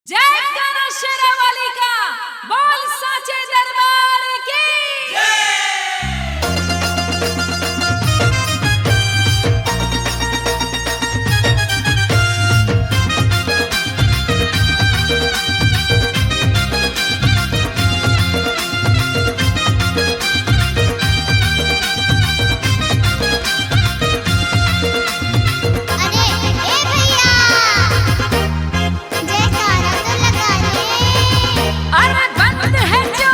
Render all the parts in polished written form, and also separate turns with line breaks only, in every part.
जय कान्हा शेरावाली का बोल साचे दरबार की
अरे ए भैया जयकारा तो लगा ले।
अरे बंद है जो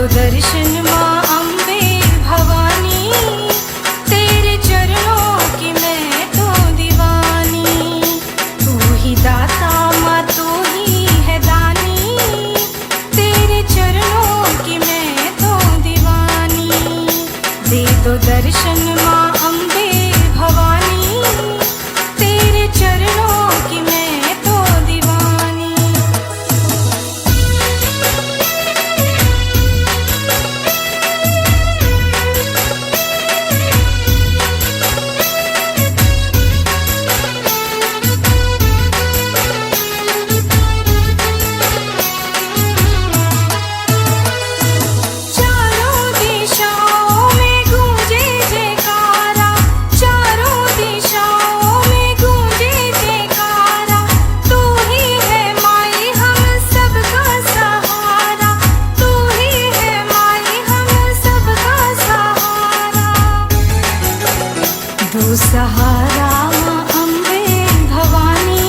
दो दर्शन माँ अम्बे भवानी, तेरे चरणों की मैं तो दीवानी। तू ही दाता माँ तू ही है दानी, तेरे चरणों की मैं तो दीवानी। दे दो दर्शन माँ अम्बे भवानी, तेरे चरणों की मैं तो दीवानी। चारों दिशाओं में गूंजे जयकारा, चारों दिशाओं में गूंजे जयकारा। तू ही है माई हम सबका सहारा, तू ही है माई हम सबका सहारा। दो सहारा माँ अम्बे भवानी,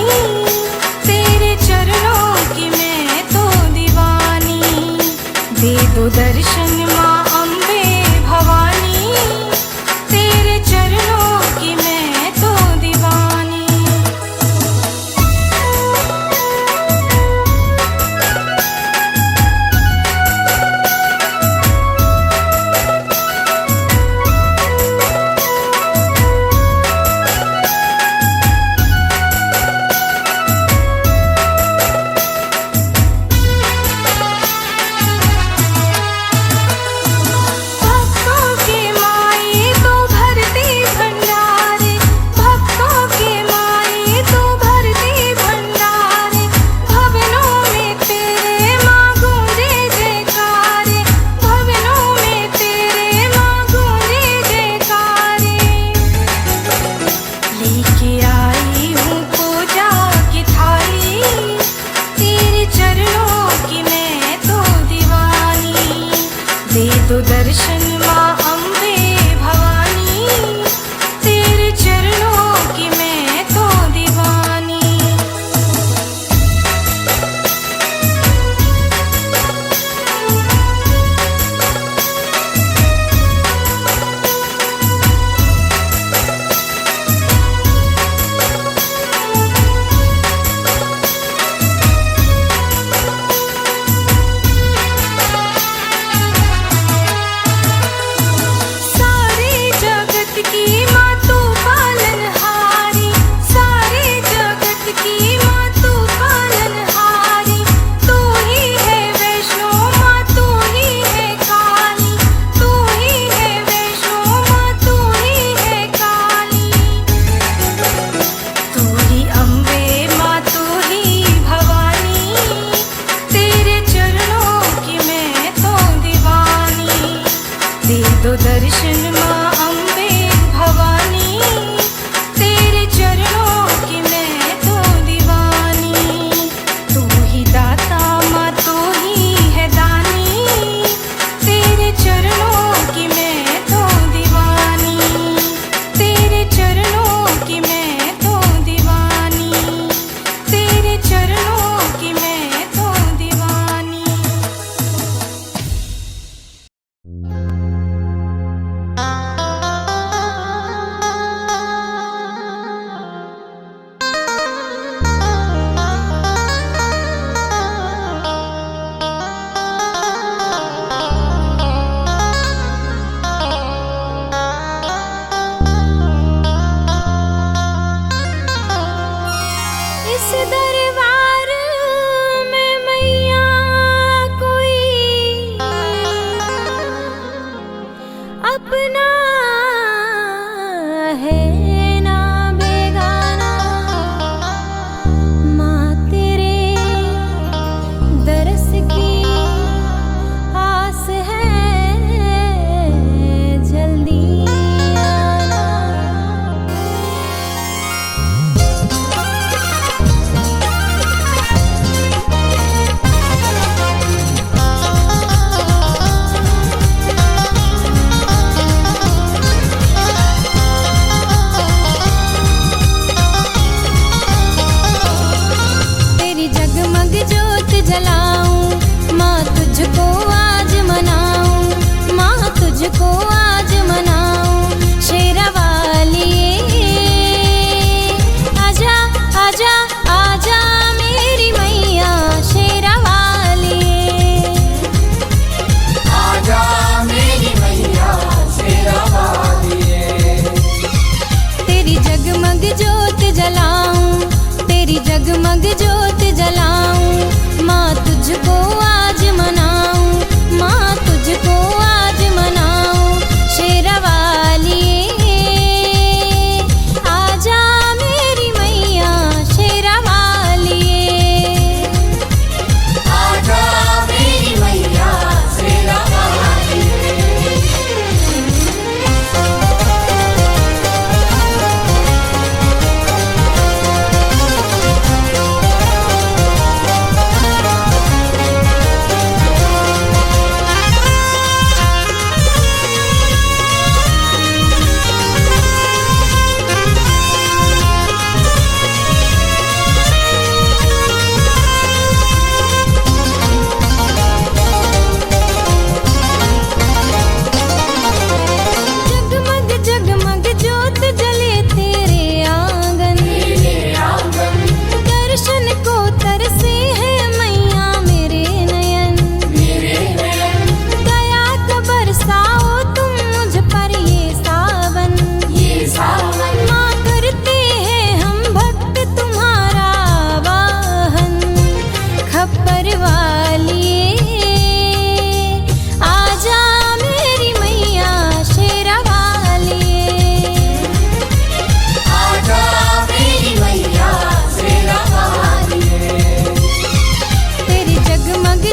तेरे चरणों की मैं तो दीवानी। दे दो दर्शन माँ अम्बे भवानी, तेरे चरणों की मैं तो दीवानी।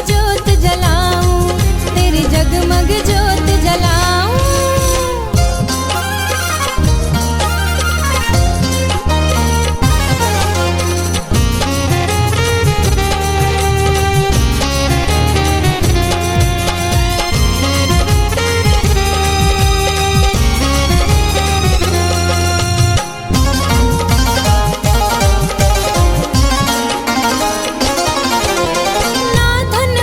जोत जलाऊं, तेरी जगमग जोत जलाऊं। ना धन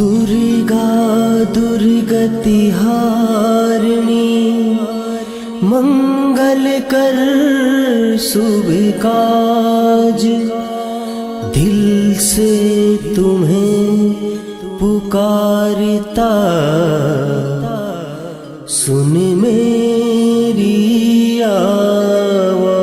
दुर्गा दुर्गति हारिणी मंगल कर शुभ काज, दिल से तुम्हें पुकारता सुन मेरी आवाज।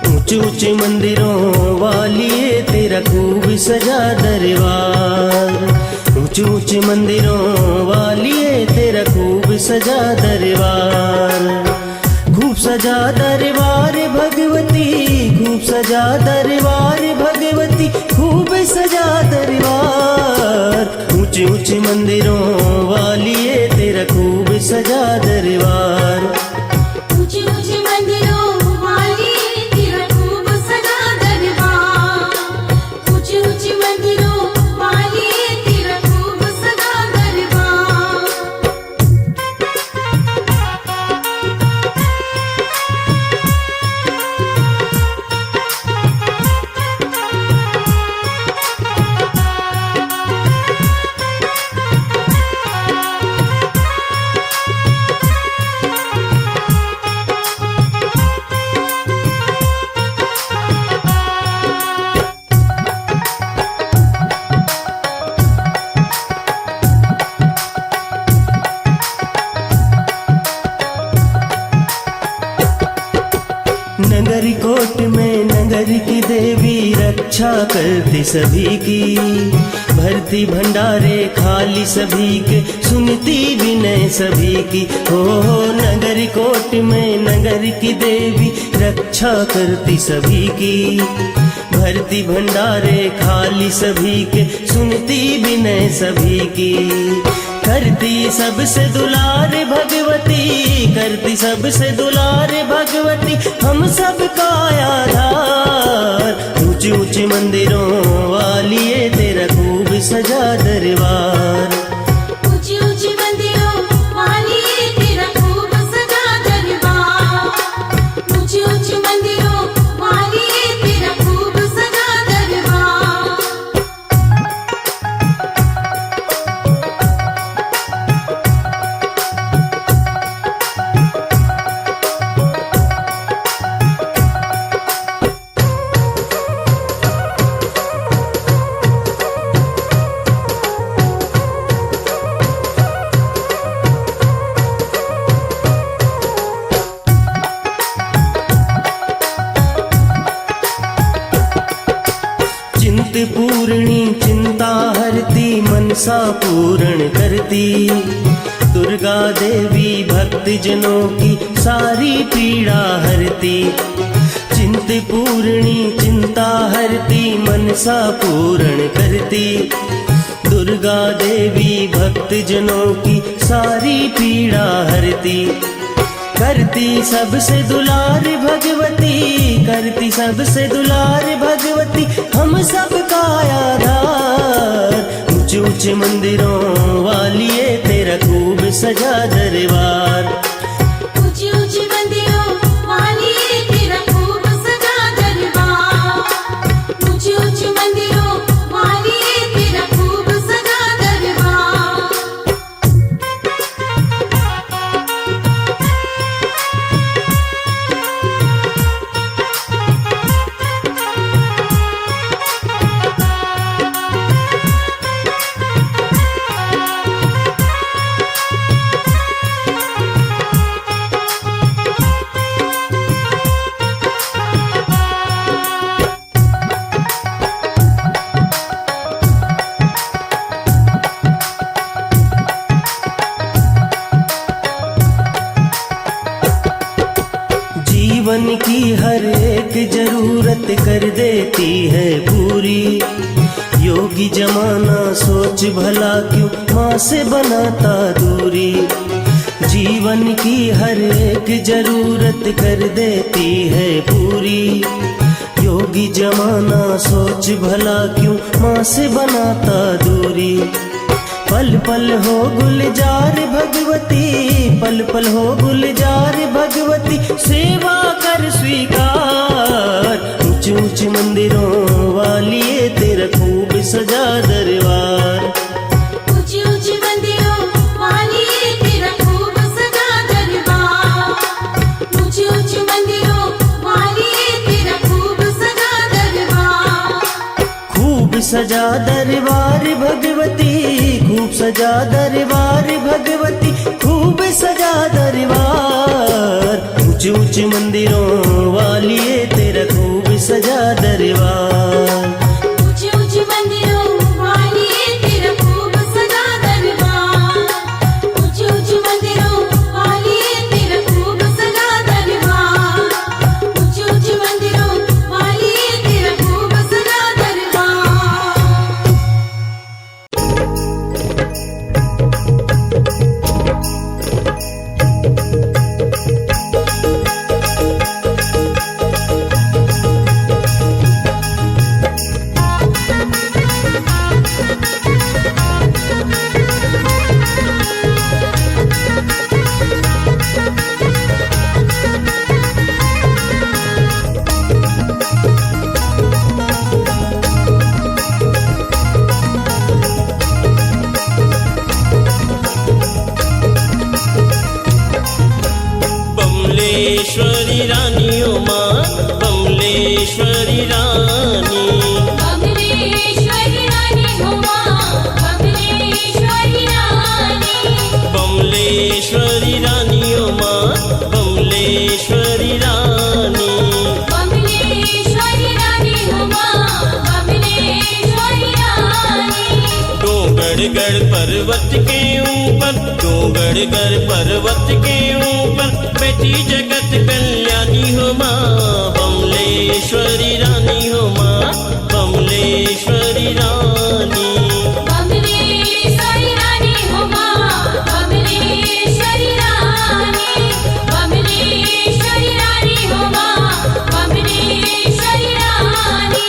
ऊंचे ऊंचे मंदिरों वालिए तेरा खूब सजा दरबार, ऊंचे ऊंचे मंदिरों वालिए तेरा खूब सजा दरबार, खूब सजा दरबार भगवती, खूब सजा दरबार भगवती, खूब सजा दरबार। ऊंचे ऊंचे मंदिरों वालिए तेरा खूब सजा दरबार,
ऊंचे ऊंचे मंदिरों वाली तेरा खूब सजा दरबार, ऊंचे ऊंचे मंदिरों वाली तेरा खूब सजा दरबार।
नगर कोट में नगर की देवी रक्षा करती सभी की, भरती भंडारे खाली सभी के, सुनती विनय सभी की। हो नगर कोट में नगर की देवी रक्षा करती सभी की, भरती भंडारे खाली सभी के, सुनती विनय सभी की। करती सबसे दुलार भगवती, करती सबसे दुलार भगवती, हम सब का आधार। ऊंचे ऊंचे मंदिरों वालिए तेरा खूब सजा दरबार,
ऊंचे ऊंचे मंदिरों वाली तेरा खूब सजा दरबार, ऊंचे ऊंचे मंदिरों वाली तेरा खूब सजा दरबार।
चिंत पूर्णी चिंता हरती मनसा पूर्ण करती, दुर्गा देवी भक्त जनों की सारी पीड़ा हरती। चिंत पूर्णी चिंता हरती मनसा पूर्ण करती, दुर्गा देवी भक्त जनों की सारी पीड़ा हरती। करती सबसे दुलार भगवती, करती सबसे दुलार भगवती, हम सब का आधार। ऊंचे ऊंचे मंदिरों वालिए तेरा खूब सजा दरबार,
ऊंचे ऊंचे मंदिरों वाली तेरा खूब सजा दरबार, ऊंचे ऊंचे मंदिरों वाली तेरा खूब सजा दरबार।
जीवन की हर एक जरूरत कर देती है पूरी, योगी जमाना सोच भला क्यों माँ से बनाता दूरी। जीवन की हर एक जरूरत कर देती है पूरी। योगी जमाना सोच भला क्यों माँ से बनाता दूरी। पल पल हो गुलजार भगवती, पल पल हो गुलजार भगवती, सेवा कर स्वीकार। ऊंचे ऊंचे मंदिरों वाली तेरा खूब सजा दरबार।
ऊंची ऊंची मंदिरों वाली तेरा खूब सजा दरबार। ऊंची ऊंची मंदिरों वाली तेरा खूब सजा दरबार।
खूब सजा दरबार भगवती, खूब सजा दरबार भगवती, खूब सजा दरबार। ऊंचे ऊंचे मंदिरों वाली तेरा खूब सजा दरबार।
ऊंची ऊंची मंदिरों वाली तेरा खूब सजा दरबार। ऊंची ऊंची मंदिरों वाली तेरा खूब सजा दरबार। ऊंची ऊंची मंदिरों वाली तेरा खूब सजा दरबार।
बमलेश्वरी रानी ओ माँ, बमलेश्वरी रानी।
बमलेश्वरी रानी हो माँ, बमलेश्वरी रानी।
बमलेश्वरी रानी ओ माँ, बमलेश्वरी रानी।
बमलेश्वरी रानी हो माँ, बमलेश्वरी रानी।
डोंगरगढ़ पर्वत के ऊपर, डोंगरगढ़ पर्वत के ऊपर बैठी जगत कल्याणी हो माँ, बमलेश्वरी रानी हो माँ, बमलेश्वरी रानी।
बमलेश्वरी रानी हो माँ, बमलेश्वरी रानी। बमलेश्वरी रानी हो माँ, बमलेश्वरी रानी।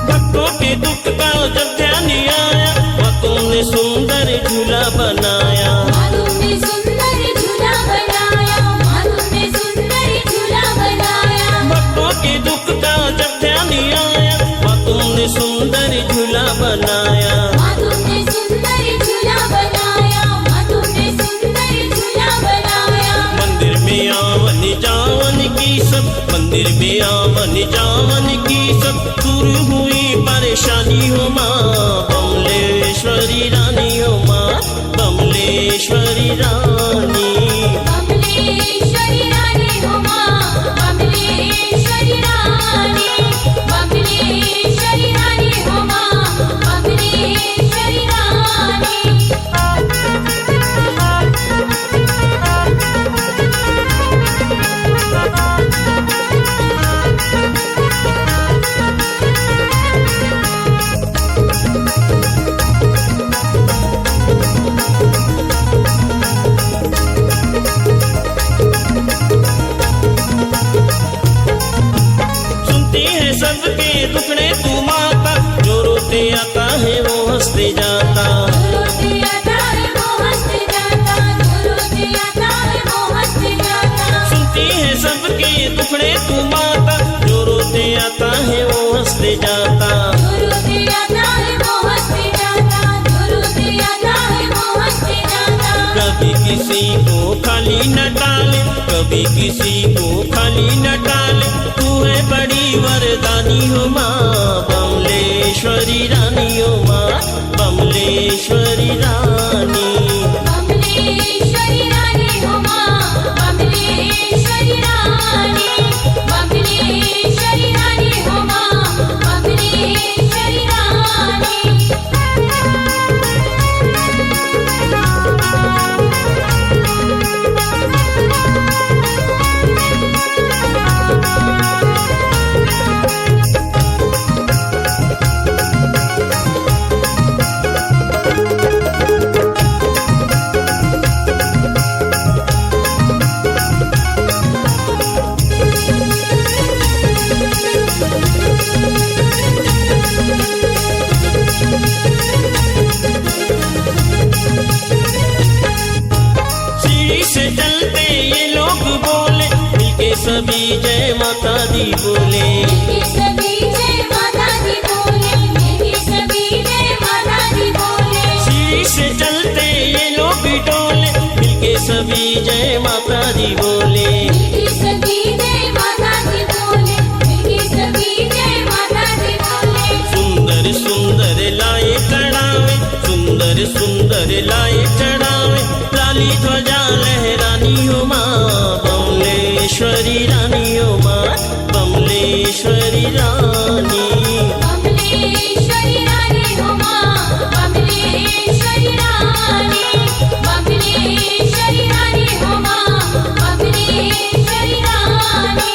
भक्तों के दुख का जब ध्यान आया, भक्तों ने सुंदर झूला बनाया।
माधु ने सुंदर झूला बनाया। माधु ने सुंदर झूला बनाया।
भक्तों के दुख का जब ध्यान आया, भक्तों ने सुंदर झूला बनाया।
माधु ने सुंदर झूला बनाया। माधु ने सुंदर झूला बनाया।
मंदिर में आवन जावन की सब, मंदिर में आवन जावन की सब दूर हुई परेशानी हो माँ, बमलेश्वरी रानी हो माँ, बमलेश्वरी रानी।
बमलेश्वरी रानी हो माँ, बमलेश्वरी रानी। बमलेश्वरी रानी हो माँ, बमलेश्वरी रानी।
सुनती है सबके दुखड़े तू माता, जो रोते आता है वो हंसते जाता।
रोते आता है वो हंसते जाता। रोते आता है वो हंसते जाता।
सुनती है सबके दुखड़े तू माता, जो रोते आता है वो हंसते जाता।
रोते आता है वो हंसते जाता। रोते आता है वो हंसते जाता।
कभी किसी को खाली न टाले, कभी किसी को खाली न टाले, तू है बड़ी वरदानी हो माँ बमलेश्वरी रानी हो माँ बमलेश्वरी रानी।
बमलेश्वरी रानी हो माँ बमलेश्वरी रानी। बमलेश्वरी रानी हो माँ बमलेश्वरी रानी।
सीढ़ी से चलते ये लोग बोले मिलके सभी जय माता दी बोले।
मिलके सभी जय माता दी बोले। मिलके सभी जय माता दी बोले।
सीढ़ी से चलते ये लोग डोले मिलके सभी जय माता दी बोले।
मिलके सभी जय माता दी बोले। मिलके सभी जय माता दी बोले।
सुंदर सुंदर लाए चढ़ावे सुंदर सुंदर लाए चढ़ावे लाली ध्वजा लहरानी हो माँ बमलेश्वरी रानी हो माँ बमलेश्वरी रानी।
बमलेश्वरी रानी हो माँ बमलेश्वरी रानी। बमलेश्वरी रानी हो माँ बमलेश्वरी रानी।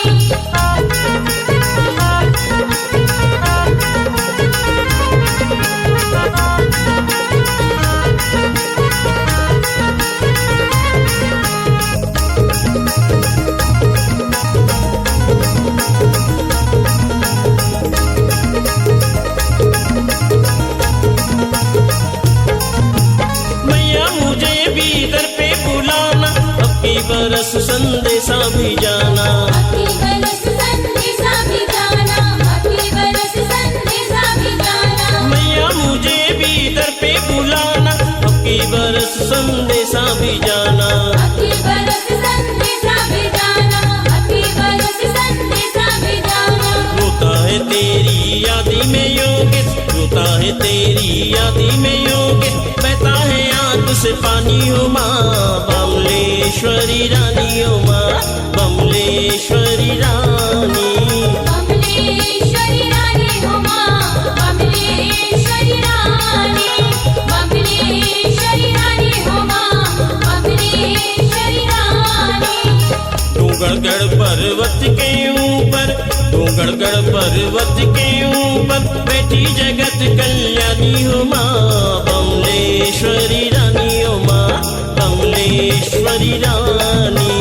मैया मुझे भी दर पे बुलाना अब की बरस संदेशा भी जाना।
अखिल बरस संदेशा भी जाना। अखिल बरस संदेशा भी जाना।
मैया मुझे भी दर पे बुलाना अब की बरस संदेशा भी जाना।
अखिल बरस संदेशा भी जाना। अखिल बरस संदेशा भी जाना।
रोता है तेरी यादी में योगेश रोता है तेरी यादी में योगेश बहता है आंख से पानी हो माँ बमलेश्वरी रानी हो माँ बमलेश्वरी रानी।
बमलेश्वरी रानी हो माँ बमलेश्वरी रानी। बमलेश्वरी रानी हो माँ बमलेश्वरी रानी।
डूंगरगढ़ पर्वत के ऊपर डूंगरगढ़ पर्वत के ऊपर बैठी जगत कल्याणी हो माँ बमलेश्वरी रानी हो माँ बमलेश्वरी रानी।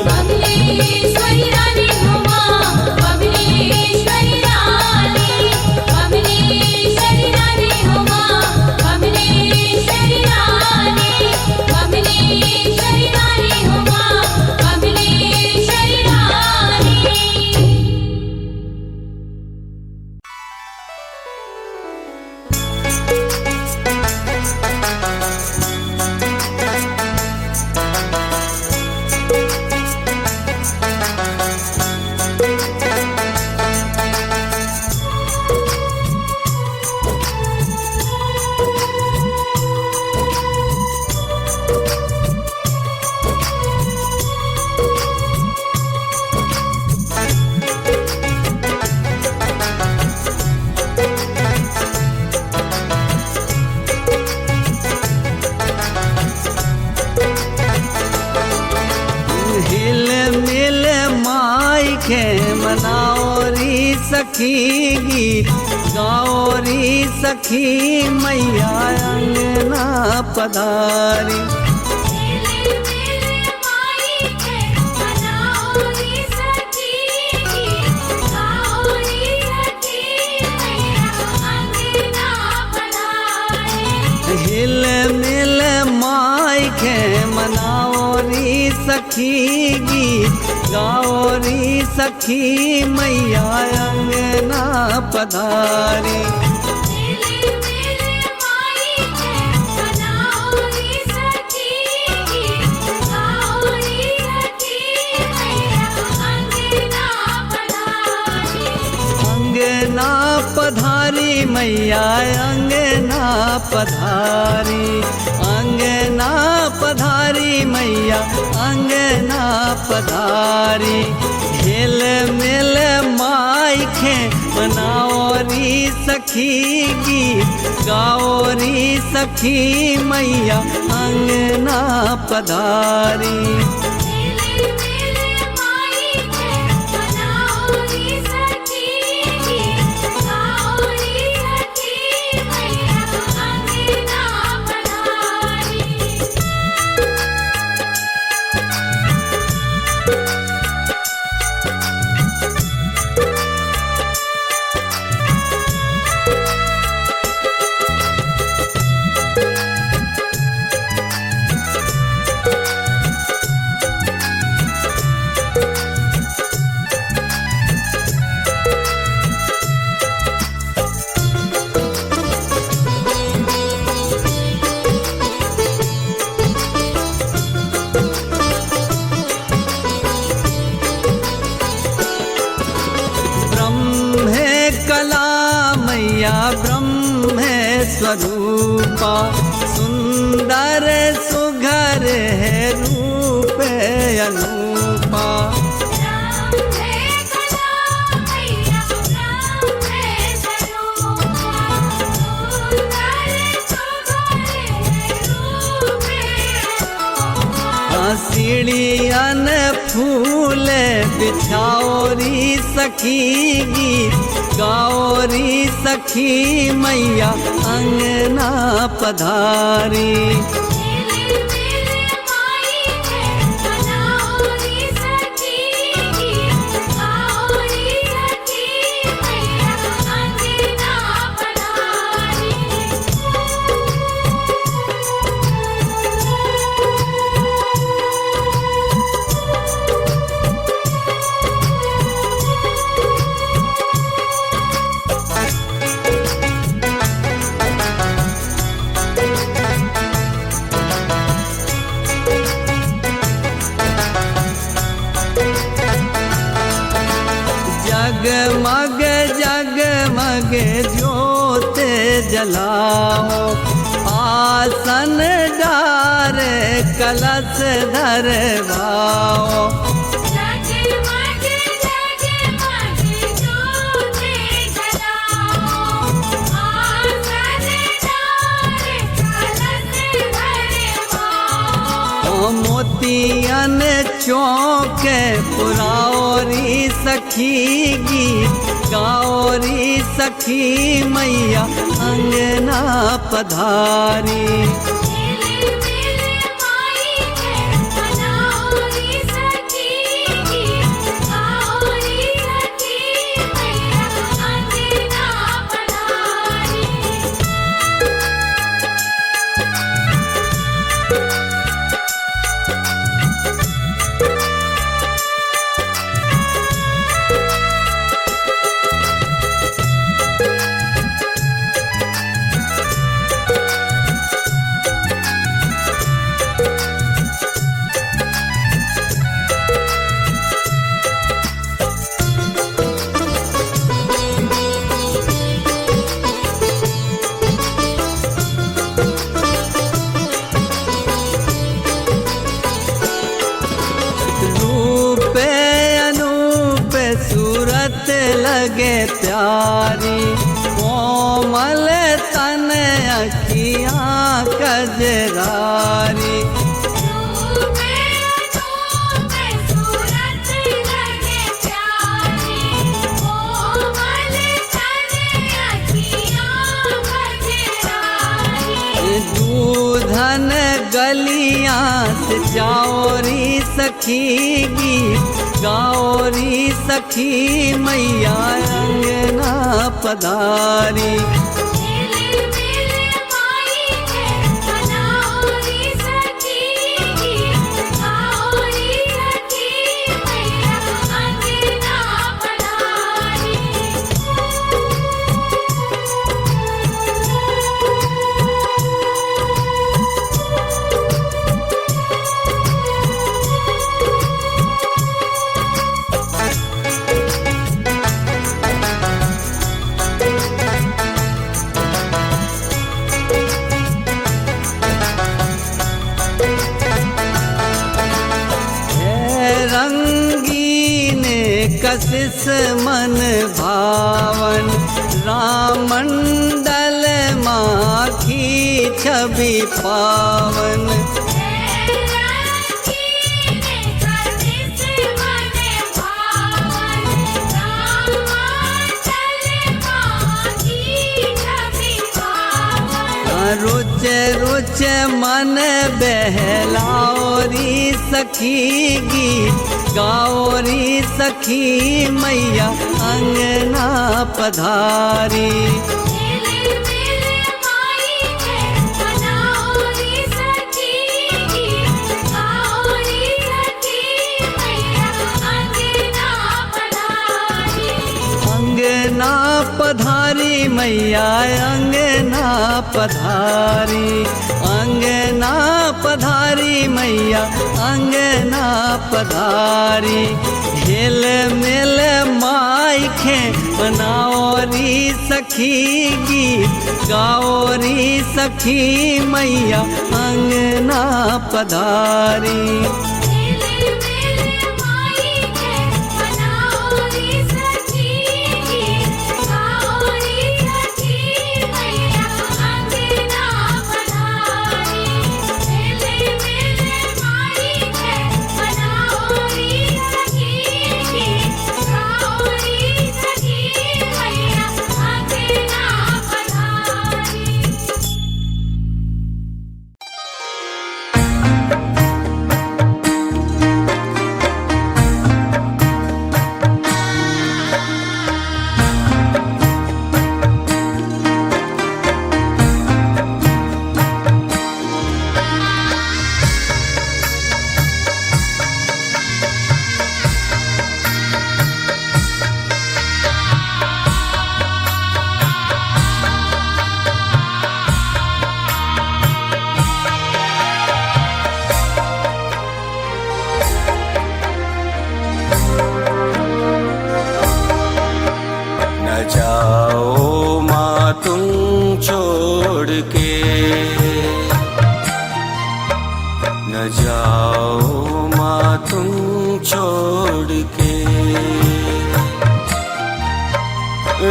बमलेश्वरी रानी हो माँ बमलेश्वरी रानी। बमलेश्वरी रानी हो माँ बमलेश्वरी रानी। बमलेश्वरी रानी हो माँ बमलेश्वरी रानी।
हिल मिल माई के मनाओरी सखी गीत गाओरी सखी मैया अंगना पधारी। हिल मिल माई के मनाओरी सखी गीत गाओरी सखी मैया अंगना पधारी। अंगना पधारी मैया अंगना पधारी, अंगना पधारी मैया अंगना पधारी। हेल मेल माई खे मनाओरी सखी गीत गाओरी सखी मैया अंगना पधारी।
मेले मेले माई के मनाओरी सखी गाओरी सखी मैया अंगना पधारी।
ब्रह्मे कला मैया ब्रह्मे स्वरूपा, सुंदर सुघर है रूप अनूपा।
ब्रह्मे कला मैया ब्रह्मे स्वरूपा, सुंदर सुघर रूप अनूपा।
सीढ़ियन फूल बिछाओरी सखी गीत गाओरी सखी मैया अंगना पधारी।
मेले मेले माई के मनाओरी सखी गाओरी सखी मैया अंगना पधारी।
जगमग जगमग ज्योत जलाओ, आसन डार कलश धरवाओ।
जगमग जगमग ज्योत जलाओ, आसन डार कलश धरवाओ।
मोतियन चौक पुराओरी सखी गीत गाओरी सखी मैया अंगना पधारी।
मेले मेले माई के मनाओरी सखी गाओरी सखी मैया अंगना पधारी।
रूप अनूप सूरत लगे प्यारी, कोमल तन अखियाँ कजरारी।
रूपे रूपे सूरत लगे प्यारी, कोमल तन अखियाँ कजरारी।
दूधन गलियाँ से जाओरी सखी गीत गाओरी सखी मैया अंगना पधारी।
मेले मेले माई के मनाओरी सखी गाओरी सखी मैया अंगना पधारी।
कशिश मन भावन, राम मंडल माखी छवि पावन। रुच रुच मन बहलाओरी सखी गीत गाओरी सखी मैया अंगना पधारी। अंगना पधारी मैया अंगना पधारी, अंगना पधारी मैया अंगना पधारी। हेल मिल माइखे बनाओरी सखी गीत गाओरी सखी मैया अंगना पधारी।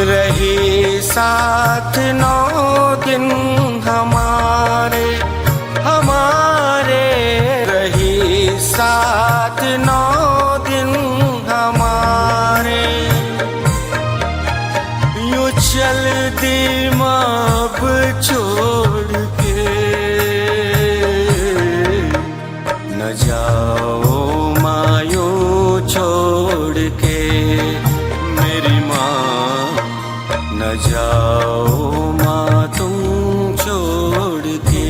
रही साथ 9 दिन हमारे, हमारे रही साथ 9 दिन हमारे। यूं चल दी माप छोड़ के, न जाओ माँ यूं छोड़ के मेरी माँ, न जाओ माँ तुम छोड़ के।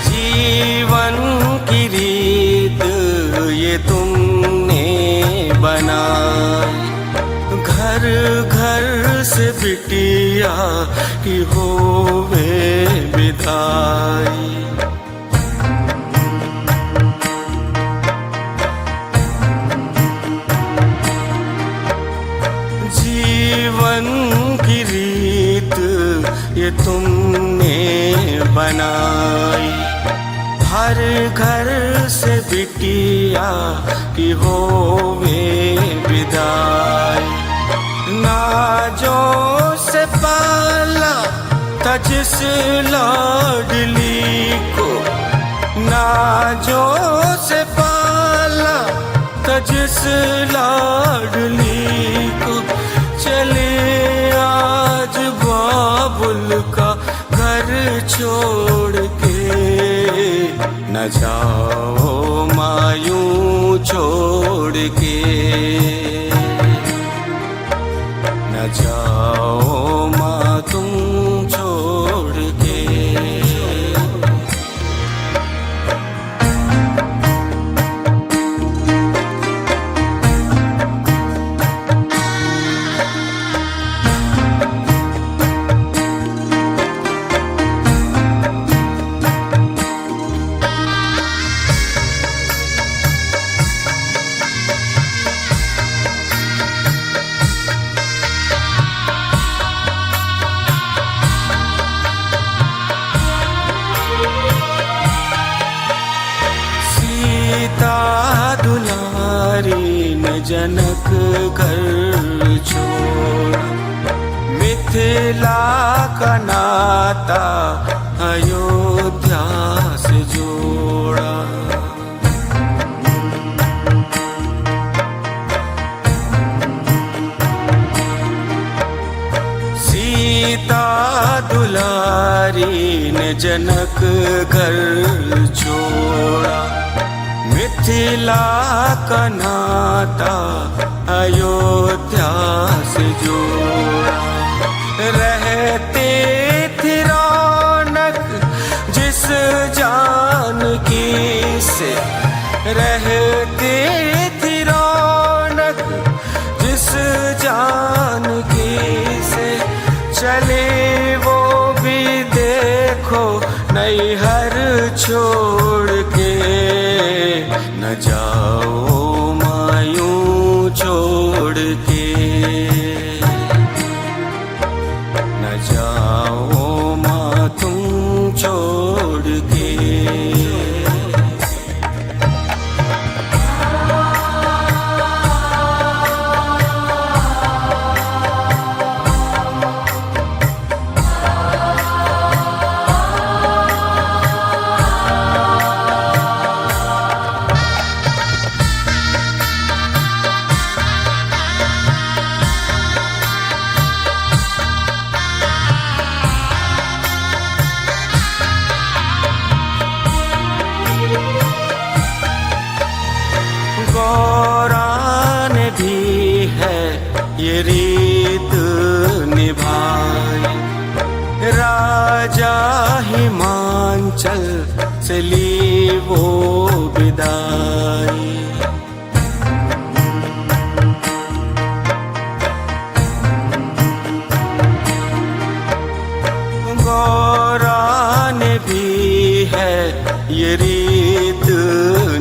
जीवन की रीत ये तुमने बनाई, घर घर से बिटिया की होवे विदाई। जीवन की रीत ये तुमने बनाई, हर घर से बिटिया की होवे विदाई। नाजों से पाला था जिस लाडली को, नाजों से पाला था जिस लाडली को, चले आज बाबुल का घर छोड़ के। न जाओ माँ यूं छोड़ के, न जाओ माँ तुम छोड़ के। जनक घर छोड़ा। मिथिला का नाता अयोध्या से जोड़ा। सीता दुलारी ने जनक घर छोड़ा। मिथिला का नाता अयोध्या से जोड़ा। रहते थी रौनक जिस जानकी से, रहते थी रौनक जिस जानकी से। चले वो भी देखो नैहर छोड़ के। न जाओ मायूं छोड़ के, न जाओ माँ तुम छोड़ के। गौरान भी है ये रीत निभाई। राजा हिमांचल से ली वो विदाई। गौरान भी है ये रीत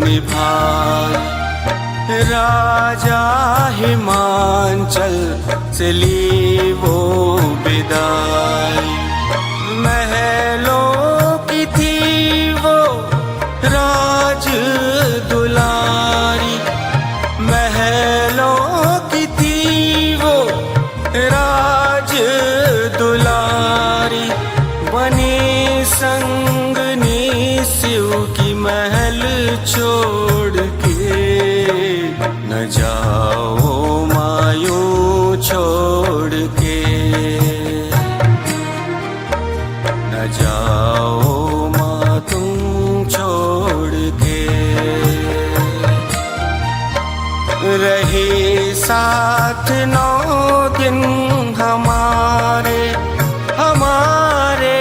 निभाई। राजा हिमांचल से ली वो विदाई। महलों की थी वो राज दुलारी। महलों की थी वो राज दुलारी। बनी संगनी शिव की महल छोड़ के। न जाओ मायूं छोड़ के, न जाओ माँ तुम छोड़ के। रहे साथ 9 दिन हमारे, हमारे।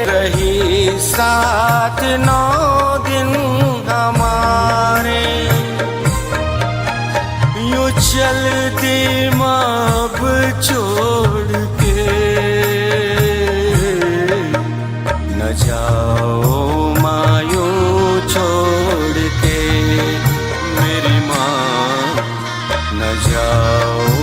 रही साथ 9 दिन हमारे। यूं चलती माँ छोड़ के। न जाओ मायूं छोड़ के मेरी माँ, न जाओ।